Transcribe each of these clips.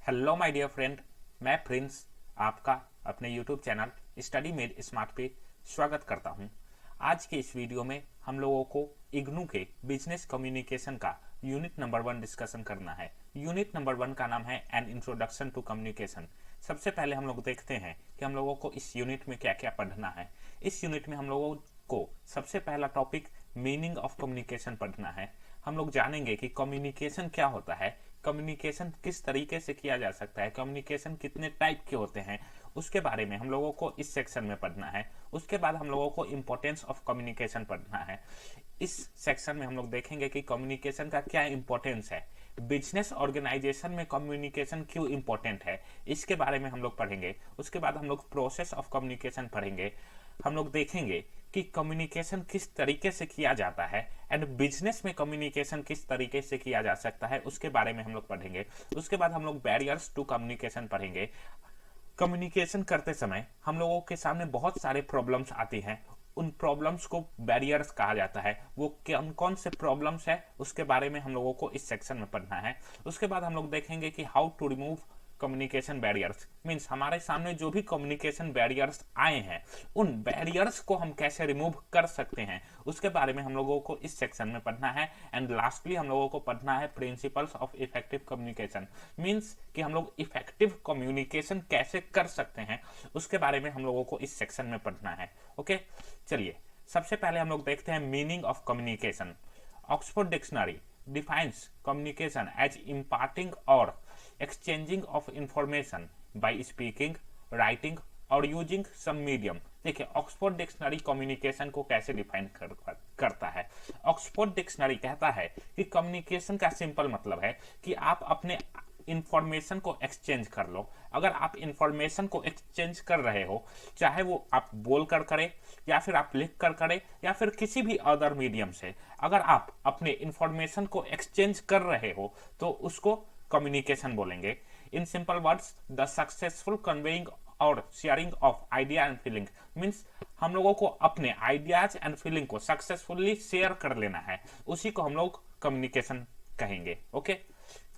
Hello my dear friend, मैं Prince आपका अपने YouTube channel study made smart पे स्वागत करता हूं। आज के इस वीडियो में हम लोगों को इग्नू के बिजनेस कम्युनिकेशन का यूनिट नंबर 1 डिस्कशन करना है। यूनिट नंबर 1 का नाम है एन इंट्रोडक्शन टू कम्युनिकेशन। सबसे पहले हम लोग देखते हैं कि हम लोगों को इस यूनिट में क्या क्या पढ़ना है। इस यूनिट में हम लोगों को सबसे पहला टॉपिक मीनिंग ऑफ कम्युनिकेशन पढ़ना है। हम लोग जानेंगे कि कम्युनिकेशन क्या होता है, कम्युनिकेशन किस तरीके से किया जा सकता है, कम्युनिकेशन कितने टाइप के होते हैं, उसके बारे में हम लोगों को इस सेक्शन में पढ़ना है। उसके बाद हम लोगों को इम्पोर्टेंस ऑफ कम्युनिकेशन पढ़ना है। इस सेक्शन में हम लोग देखेंगे कि कम्युनिकेशन का क्या इंपॉर्टेंस है, बिजनेस ऑर्गेनाइजेशन में कम्युनिकेशन क्यों इंपॉर्टेंट है, इसके बारे में हम लोग पढ़ेंगे। उसके बाद हम लोग प्रोसेस ऑफ कम्युनिकेशन पढ़ेंगे। हम लोग देखेंगे कि कम्युनिकेशन किस तरीके से किया जाता है एंड बिजनेस में कम्युनिकेशन किस तरीके से किया जा सकता है, उसके बारे में हम लोग पढ़ेंगे। उसके बाद हम लोग बैरियर्स टू कम्युनिकेशन पढ़ेंगे। कम्युनिकेशन करते समय हम लोगों के सामने बहुत सारे प्रॉब्लम्स आती हैं, उन प्रॉब्लम्स को बैरियर्स कहा जाता है। वो कौन कौन से प्रॉब्लम्स है उसके बारे में हम लोगों को इस सेक्शन में पढ़ना है। उसके बाद हम लोग देखेंगे कि how to remove communication barriers, means हमारे सामने जो भी कम्युनिकेशन बैरियर्स आए हैं उन बैरियर्स को हम कैसे रिमूव कर सकते हैं, उसके बारे में हम लोगों को इस सेक्शन में पढ़ना है। एंड लास्टली हम लोगों को पढ़ना है principles of effective communication, means कि हम लोग इफेक्टिव कम्युनिकेशन कैसे कर सकते हैं, उसके बारे में हम लोगों को इस सेक्शन में पढ़ना है। ओके, चलिए सबसे पहले हम लोग देखते हैं meaning of communication. Oxford dictionary defines communication as imparting or exchanging of information by speaking, writing और यूजिंग सम मीडियम। देखिए ऑक्सफोर्ड डिक्शनरी कम्युनिकेशन को कैसे डिफाइन करता है। ऑक्सफोर्ड डिक्शनरी कहता है कि कम्युनिकेशन का सिंपल मतलब है कि आप अपने इंफॉर्मेशन को एक्सचेंज कर लो। अगर आप इंफॉर्मेशन को एक्सचेंज कर रहे हो, चाहे वो आप बोल कर करें या फिर आप लिख कर करें या फिर किसी भी अदर मीडियम से, अगर आप अपने इंफॉर्मेशन को एक्सचेंज कर रहे हो तो उसको कम्युनिकेशन बोलेंगे। In simple words, the successful conveying और sharing of idea and feeling, means हम लोगों को अपने आइडियाज एंड फीलिंग को सक्सेसफुली शेयर कर लेना है, उसी को हम लोग कम्युनिकेशन कहेंगे। Okay,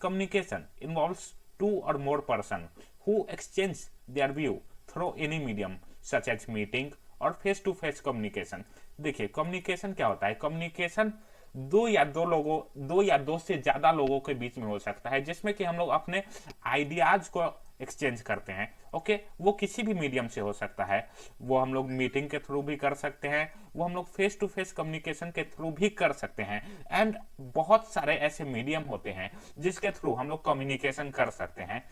communication involves two or more person who exchange their view through any medium such as meeting और फेस टू फेस कम्युनिकेशन। देखिए कम्युनिकेशन क्या होता है, कम्युनिकेशन दो या दो से ज्यादा लोगों के बीच में हो सकता है, जिसमें कि हम लोग अपने आइडियाज को एक्सचेंज करते हैं। ओके, वो किसी भी मीडियम से हो सकता है, वो हम लोग मीटिंग के थ्रू भी कर सकते हैं, वो हम लोग फेस टू फेस कम्युनिकेशन के थ्रू भी कर सकते हैं। एंड बहुत सारे ऐसे मीडियम होते हैं जिसके थ्रू हम लोग कम्युनिकेशन कर सकते हैं।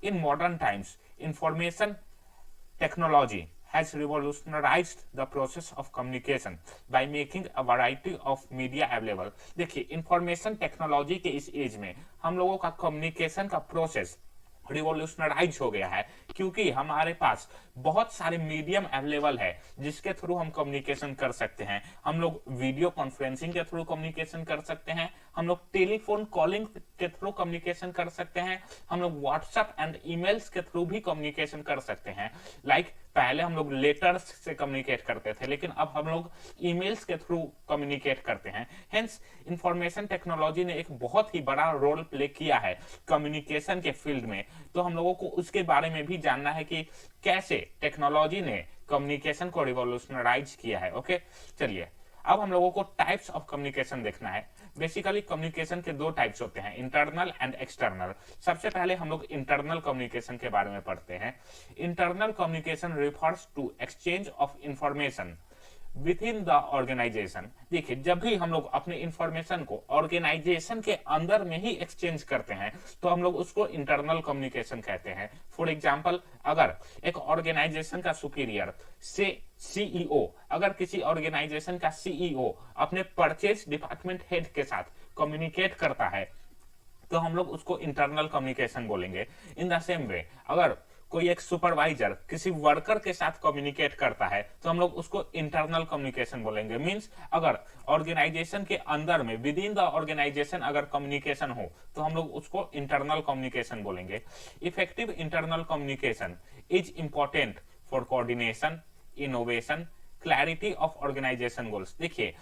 In modern times information technology has revolutionized the process of communication by making a variety of media available। देखिए इंफॉर्मेशन टेक्नोलॉजी के इस एज में हम लोगों का कम्युनिकेशन का प्रोसेस रिवोल्यूशनराइज हो गया है, क्योंकि हमारे पास बहुत सारे मीडियम अवेलेबल है जिसके थ्रू हम कम्युनिकेशन कर सकते हैं। हम लोग वीडियो कॉन्फ्रेंसिंग के थ्रू कम्युनिकेशन कर सकते हैं, हम लोग टेलीफोन कॉलिंग के थ्रू कम्युनिकेशन कर सकते हैं, हम लोग व्हाट्सएप एंड ईमेल्स के थ्रू भी कम्युनिकेशन कर सकते हैं। लाइक पहले हम लोग लेटर्स से कम्युनिकेट करते थे, लेकिन अब हम लोग ईमेल्स के थ्रू कम्युनिकेट करते हैं। हेंस इंफॉर्मेशन टेक्नोलॉजी ने एक बहुत ही बड़ा रोल प्ले किया है कम्युनिकेशन के फील्ड में। तो हम लोगों को उसके बारे में भी जानना है कि कैसे टेक्नोलॉजी ने कम्युनिकेशन को रिवॉल्यूशनराइज किया है। ओके, चलिए अब हम लोगों को टाइप्स ऑफ कम्युनिकेशन देखना है। बेसिकली कम्युनिकेशन के दो टाइप्स होते हैं, इंटरनल एंड एक्सटर्नल। सबसे पहले हम लोग इंटरनल कम्युनिकेशन के बारे में पढ़ते हैं। Internal communication refers to exchange of information within the organisation. देखिए जब भी हम लोग अपने इंफॉर्मेशन को ऑर्गेनाइजेशन के अंदर में ही एक्सचेंज करते हैं तो हम लोग उसको इंटरनल कम्युनिकेशन कहते हैं। फॉर एग्जांपल, अगर एक ऑर्गेनाइजेशन का सुपीरियर से सीईओ, अगर किसी ऑर्गेनाइजेशन का सीईओ अपने परचेज डिपार्टमेंट हेड के साथ कम्युनिकेट करता है तो हम लोग उसको इंटरनल कम्युनिकेशन बोलेंगे। इन द सेम वे, अगर कोई एक सुपरवाइजर किसी वर्कर के साथ कम्युनिकेट करता है तो हम लोग उसको इंटरनल कम्युनिकेशन बोलेंगे। मींस अगर ऑर्गेनाइजेशन के अंदर में विद इन द ऑर्गेनाइजेशन अगर कम्युनिकेशन हो तो हम लोग उसको इंटरनल कम्युनिकेशन बोलेंगे। Effective internal communication is important for coordination, innovation, clarity of organisation goals. देखिए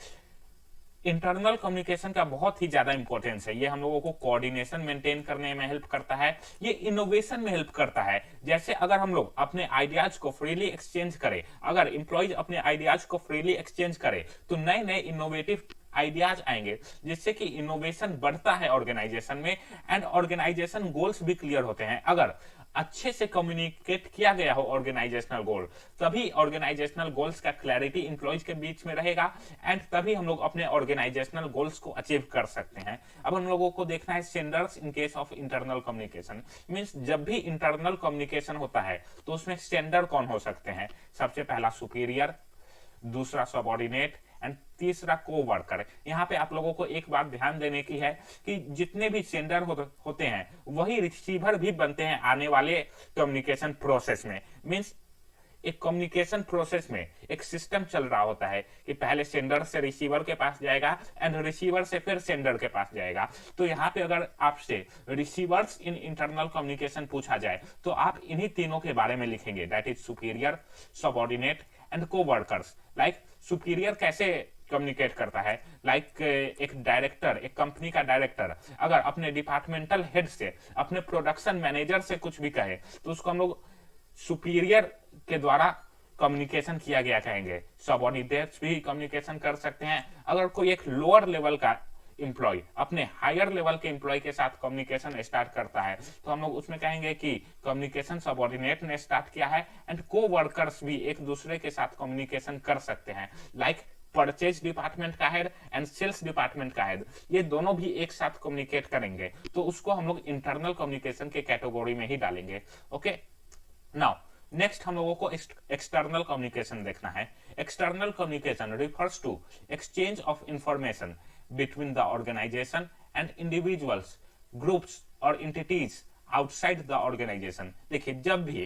इंटरनल कम्युनिकेशन का बहुत ही ज्यादा इंपॉर्टेंस है। ये हम लोगों को कोऑर्डिनेशन मेंटेन करने में हेल्प करता है, ये इनोवेशन में हेल्प करता है। जैसे अगर हम लोग अपने आइडियाज को फ्रीली एक्सचेंज करें, अगर इंप्लॉइज अपने आइडियाज को फ्रीली एक्सचेंज करें, तो नए नए इनोवेटिव आइडियाज आएंगे, जिससे कि इनोवेशन बढ़ता है ऑर्गेनाइजेशन में, एंड ऑर्गेनाइजेशन गोल्स भी क्लियर होते हैं। अगर अच्छे से कम्युनिकेट किया गया हो ऑर्गेनाइजेशनल गोल, तभी ऑर्गेनाइजेशनल गोल्स का क्लैरिटी इंप्लॉइज के बीच में रहेगा, एंड तभी हम लोग अपने ऑर्गेनाइजेशनल गोल्स को अचीव कर सकते हैं। अब हम लोगों को देखना है standards in case of internal communication. Means जब भी इंटरनल कम्युनिकेशन होता है तो उसमें स्टैंडर्ड कौन हो सकते हैं? सबसे पहला सुपीरियर, दूसरा सबऑर्डिनेट, एंड तीसरा कोवर्कर। यहाँ पे आप लोगों को एक बात ध्यान देने की है कि जितने भी सेंडर होते हैं वही रिसीवर भी बनते हैं आने वाले कम्युनिकेशन प्रोसेस में। मींस एक कम्युनिकेशन प्रोसेस में एक सिस्टम चल रहा होता है कि पहले सेंडर से रिसीवर के पास जाएगा एंड रिसीवर से फिर सेंडर के पास जाएगा। तो यहाँ पे अगर आपसे रिसीवर्स इन इंटरनल कम्युनिकेशन पूछा जाए तो आप इन्हीं तीनों के बारे में लिखेंगे, that is superior, subordinate and coworkers. Like superior कैसे कम्युनिकेट करता है? लाइक एक डायरेक्टर, एक कंपनी का डायरेक्टर अगर अपने डिपार्टमेंटल हेड से, अपने प्रोडक्शन मैनेजर से कुछ भी कहे तो उसको हम लोग सुपीरियर के द्वारा कम्युनिकेशन किया गया कहेंगे। सबऑर्डिनेट्स भी कम्युनिकेशन कर सकते हैं। अगर कोई एक लोअर लेवल का इंप्लॉय अपने हायर लेवल के इंप्लॉय के साथ कम्युनिकेशन स्टार्ट करता है तो हम लोग उसमें कहेंगे कि कम्युनिकेशन सबऑर्डिनेट ने स्टार्ट किया है, एंड को-वर्कर्स भी एक दूसरे के साथ कम्युनिकेशन कर सकते हैं। लाइक परचेज डिपार्टमेंट का हेड एंड सेल्स डिपार्टमेंट का हेड, ये दोनों भी एक साथ कम्युनिकेट करेंगे, तो उसको हम लोग इंटरनल कम्युनिकेशन के कैटेगरी में ही डालेंगे। ओके, नाउ नेक्स्ट हम लोगों को एक्सटर्नल कम्युनिकेशन देखना है। External communication refers to exchange of information between the organisation and individuals, groups और एंटिटीज आउटसाइड द ऑर्गेनाइजेशन। देखिए, जब भी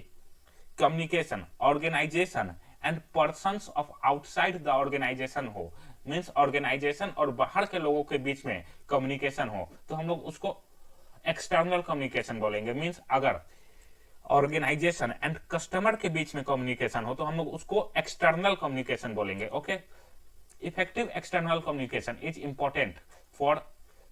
communication organisation and persons of outside the organisation हो, मींस ऑर्गेनाइजेशन और बाहर के लोगों के बीच में कम्युनिकेशन हो, तो हम लोग उसको एक्सटर्नल कम्युनिकेशन बोलेंगे। मींस अगर ऑर्गेनाइजेशन एंड कस्टमर के बीच में कम्युनिकेशन हो तो हम लोग उसको एक्सटर्नल कम्युनिकेशन बोलेंगे। Okay, effective external communication is important for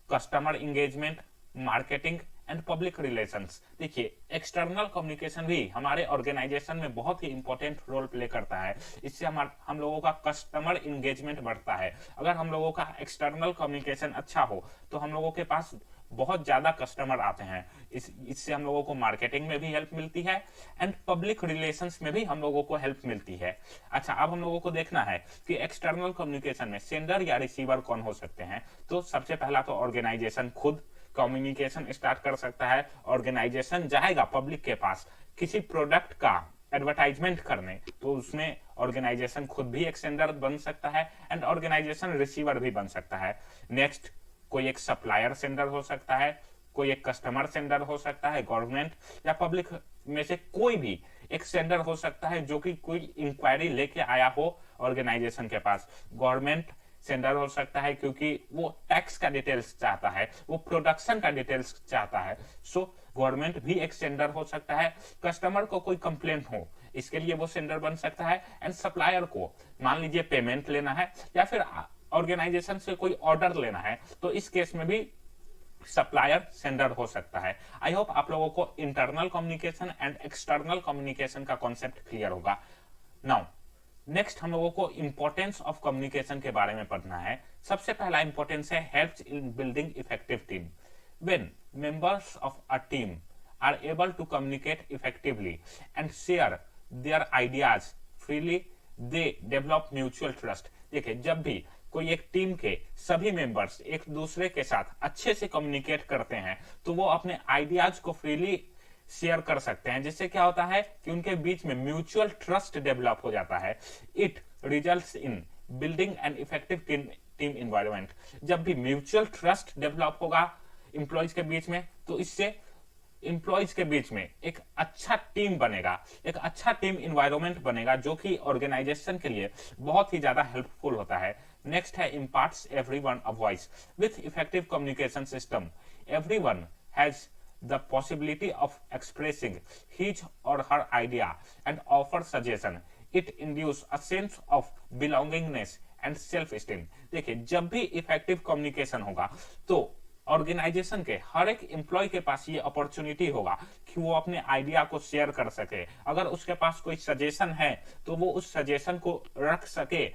customer engagement, marketing and public relations. देखिए, एक्सटर्नल कम्युनिकेशन भी हमारे ऑर्गेनाइजेशन में बहुत ही इंपॉर्टेंट रोल प्ले करता है। इससे हम लोगों का कस्टमर इंगेजमेंट बढ़ता है। अगर हम लोगों का एक्सटर्नल कम्युनिकेशन अच्छा हो तो हम लोगों के पास बहुत ज्यादा कस्टमर आते हैं। इससे हम लोगों को मार्केटिंग में भी हेल्प मिलती है, एंड पब्लिक रिलेशंस में भी हम लोगों को हेल्प मिलती है। अच्छा, अब हम लोगों को देखना है कि एक्सटर्नल कम्युनिकेशन में सेंडर या रिसीवर कौन हो सकते हैं। तो सबसे पहला तो ऑर्गेनाइजेशन खुद कम्युनिकेशन स्टार्ट कर सकता है। ऑर्गेनाइजेशन जाएगा पब्लिक के पास किसी प्रोडक्ट का एडवर्टाइजमेंट करने, तो उसमें ऑर्गेनाइजेशन खुद भी एक सेंडर बन सकता है, एंड ऑर्गेनाइजेशन रिसीवर भी बन सकता है। नेक्स्ट, कोई एक सप्लायर सेंडर हो सकता है, कोई एक कस्टमर सेंडर हो सकता है, गवर्नमेंट या पब्लिक में से कोई भी एक सेंडर हो सकता है जो कि कोई इंक्वायरी लेके आया हो ऑर्गेनाइजेशन के पास। गवर्नमेंट सेंडर हो सकता है क्योंकि वो टैक्स का डिटेल्स चाहता है, वो प्रोडक्शन का डिटेल्स चाहता है, सो गवर्नमेंट भी एक सेंडर हो सकता है। कस्टमर को कोई कंप्लेंट हो, इसके लिए वो सेंडर बन सकता है। एंड सप्लायर को मान लीजिए पेमेंट लेना है या फिर ऑर्गेनाइजेशन से कोई ऑर्डर लेना है, तो इस केस में भी सप्लायर सेंडर हो सकता है। आई होप आप लोगों को internal communication and external communication का कॉन्सेप्ट क्लियर होगा। नाउ नेक्स्ट हम लोगों को इंपॉर्टेंस ऑफ कम्युनिकेशन के बारे में पढ़ना है। सबसे पहला इंपॉर्टेंस है helps in building effective team. When members of a team are able to communicate effectively and share their ideas freely, they develop mutual trust. देखिए, जब भी कोई एक टीम के सभी मेंबर्स एक दूसरे के साथ अच्छे से कम्युनिकेट करते हैं तो वो अपने आइडियाज को फ्रीली शेयर कर सकते हैं, जिससे क्या होता है कि उनके बीच में म्यूचुअल ट्रस्ट डेवलप हो जाता है। It results in building an effective team environment. जब भी म्यूचुअल ट्रस्ट डेवलप होगा इंप्लॉइज के बीच में, तो इससे इंप्लॉइज के बीच में एक अच्छा टीम बनेगा, एक अच्छा टीम इन्वायरमेंट बनेगा, जो कि ऑर्गेनाइजेशन के लिए बहुत ही ज्यादा हेल्पफुल होता है। नेक्स्ट है imparts everyone a voice. With effective communication system, everyone has the possibility of expressing his or her idea and offer suggestion. It induces a sense of belongingness and self esteem. देखिए, जब भी effective communication होगा तो organisation के हर एक employ के पास ये opportunity होगा कि वो अपने आइडिया को शेयर कर सके। अगर उसके पास कोई सजेशन है तो वो उस सजेशन को रख सके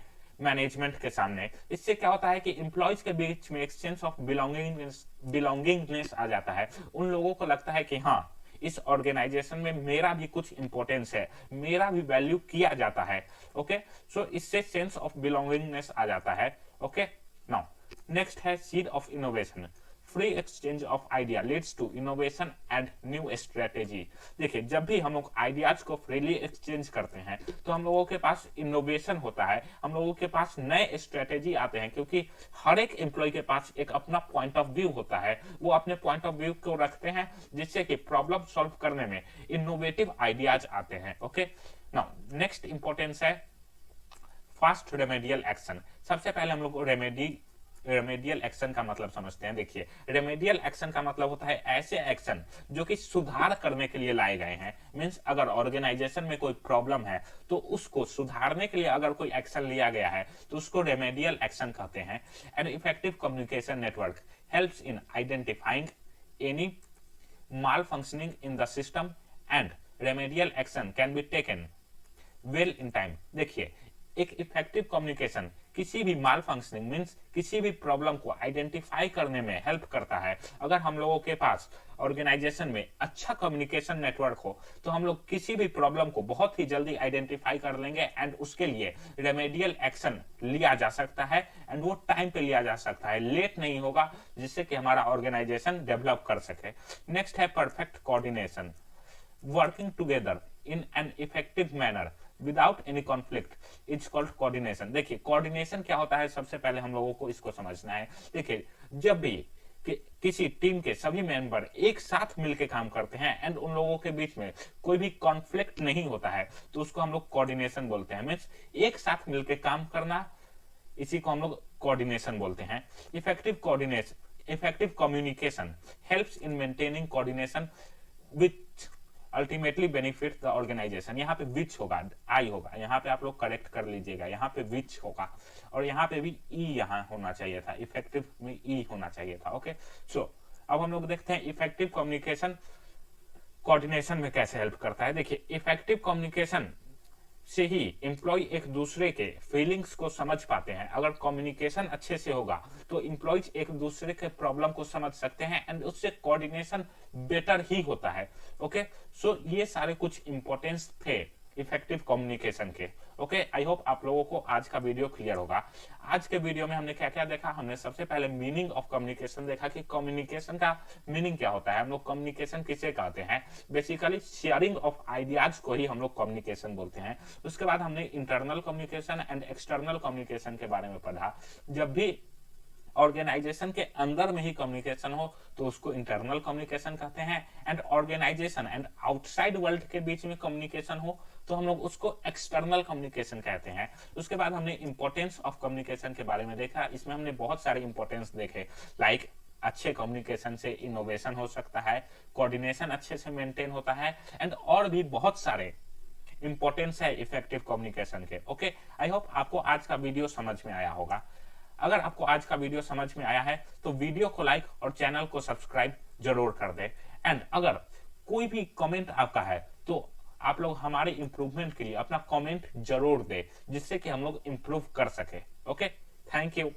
मैनेजमेंट के सामने। इससे क्या होता है कि एम्प्लॉयज के बीच में एक सेंस ऑफ बिलोंगिंगनेस आ जाता है। उन लोगों को लगता है कि हाँ, इस ऑर्गेनाइजेशन में मेरा भी कुछ इंपॉर्टेंस है, मेरा भी वैल्यू किया जाता है। ओके, सो इससे सेंस ऑफ बिलोंगिंगनेस आ जाता है। ओके, नाउ नेक्स्ट है seed of innovation. Free exchange of idea leads to innovation and new strategy. देखिए, जब भी हम लोग आइडियाज को फ्रीली एक्सचेंज करते हैं तो हम लोगों के पास इनोवेशन होता है, हम लोगों के पास नए स्ट्रेटेजी आते हैं, क्योंकि हर एक एम्प्लॉय के पास एक अपना पॉइंट ऑफ व्यू होता है। वो अपने पॉइंट ऑफ व्यू को रखते हैं जिससे कि प्रॉब्लम सॉल्व करने में इनोवेटिव आइडियाज आते हैं। ओके, नाउ नेक्स्ट इंपॉर्टेंस है फास्ट रेमेडियल एक्शन। सबसे पहले हम लोग रेमेडियल एक्शन का मतलब समझते हैं। देखिए, रेमेडियल एक्शन का मतलब होता है ऐसे एक्शन जो कि सुधार करने के लिए लाए गए हैं। मींस अगर ऑर्गेनाइजेशन में कोई प्रॉब्लम है तो उसको सुधारने के लिए अगर कोई एक्शन लिया गया है तो उसको रेमेडियल एक्शन कहते हैं। An effective communication network helps in identifying any mall functioning in the system and remedial action can be taken well in time. देखिए, एक इफेक्टिव कम्युनिकेशन किसी भी माल फंक्शनिंग मींस किसी भी प्रॉब्लम को आइडेंटिफाई करने में हेल्प करता है। अगर हम लोगों के पास ऑर्गेनाइजेशन में अच्छा कम्युनिकेशन नेटवर्क हो तो हम लोग किसी भी प्रॉब्लम को बहुत ही जल्दी आइडेंटिफाई कर लेंगे एंड उसके लिए रेमेडियल एक्शन लिया जा सकता है एंड वो टाइम पे लिया जा सकता है, लेट नहीं होगा, जिससे कि हमारा ऑर्गेनाइजेशन डेवलप कर सके। नेक्स्ट है perfect coordination. Working together in an effective manner without any conflict is called coordination. देखिए, कोऑर्डिनेशन क्या होता है, सबसे पहले हम लोगों को इसको समझना है। देखिए, जब भी किसी टीम के सभी मेंबर एक साथ मिलकर काम करते हैं एंड उन लोगों के बीच में कोई भी कॉन्फ्लिक्ट नहीं होता है तो उसको हम लोग कोऑर्डिनेशन बोलते हैं। मींस एक साथ मिलकर काम करना, इसी को हम लोग कोऑर्डिनेशन बोलते हैं। Effective communication helps in maintaining coordination which ultimately benefit the organisation. यहाँ पे विच होगा, आई होगा, यहाँ पे आप लोग करेक्ट कर लीजिएगा, यहाँ पे विच होगा और यहाँ पे भी ई यहाँ होना चाहिए था, इफेक्टिव में ई होना चाहिए था। ओके, सो अब हम लोग देखते हैं इफेक्टिव कम्युनिकेशन कोऑर्डिनेशन में कैसे हेल्प करता है। देखिए, इफेक्टिव कम्युनिकेशन से ही एम्प्लॉय एक दूसरे के फीलिंग्स को समझ पाते हैं। अगर कम्युनिकेशन अच्छे से होगा तो एम्प्लॉयज एक दूसरे के प्रॉब्लम को समझ सकते हैं एंड उससे कोऑर्डिनेशन बेटर ही होता है। ओके, सो ये सारे कुछ इंपॉर्टेंस थे इफेक्टिव कम्युनिकेशन के। ओके, आई होप आप लोगों को आज का वीडियो क्लियर होगा। आज के वीडियो में हमने क्या क्या देखा, हमने सबसे पहले मीनिंग ऑफ कम्युनिकेशन देखा कि कम्युनिकेशन का मीनिंग क्या होता है, हम लोग कम्युनिकेशन किसे कहते हैं। बेसिकली शेयरिंग ऑफ आइडियाज को ही हम लोग कम्युनिकेशन बोलते हैं। उसके बाद हमने internal communication and external communication के बारे में पढ़ा। जब भी ऑर्गेनाइजेशन के अंदर में ही कम्युनिकेशन हो तो उसको इंटरनल कम्युनिकेशन कहते हैं and organisation and outside world के बीच में कम्युनिकेशन हो तो हम लोग उसको एक्सटर्नल कम्युनिकेशन कहते हैं। उसके बाद हमने इंपॉर्टेंस ऑफ कम्युनिकेशन के बारे में देखा। इसमें हमने बहुत सारे इंपॉर्टेंस देखे, लाइक अच्छे कम्युनिकेशन से इनोवेशन हो सकता है, कोऑर्डिनेशन अच्छे से मेंटेन होता है एंड और भी बहुत सारे इंपॉर्टेंस है इफेक्टिव कम्युनिकेशन के। ओके, आई होप आपको आज का वीडियो समझ में आया होगा। अगर आपको आज का वीडियो समझ में आया है तो वीडियो को लाइक और चैनल को सब्सक्राइब जरूर कर दे एंड अगर कोई भी कमेंट आपका है तो आप लोग हमारे इंप्रूवमेंट के लिए अपना कमेंट जरूर दे, जिससे कि हम लोग इंप्रूव कर सके। Okay, thank you.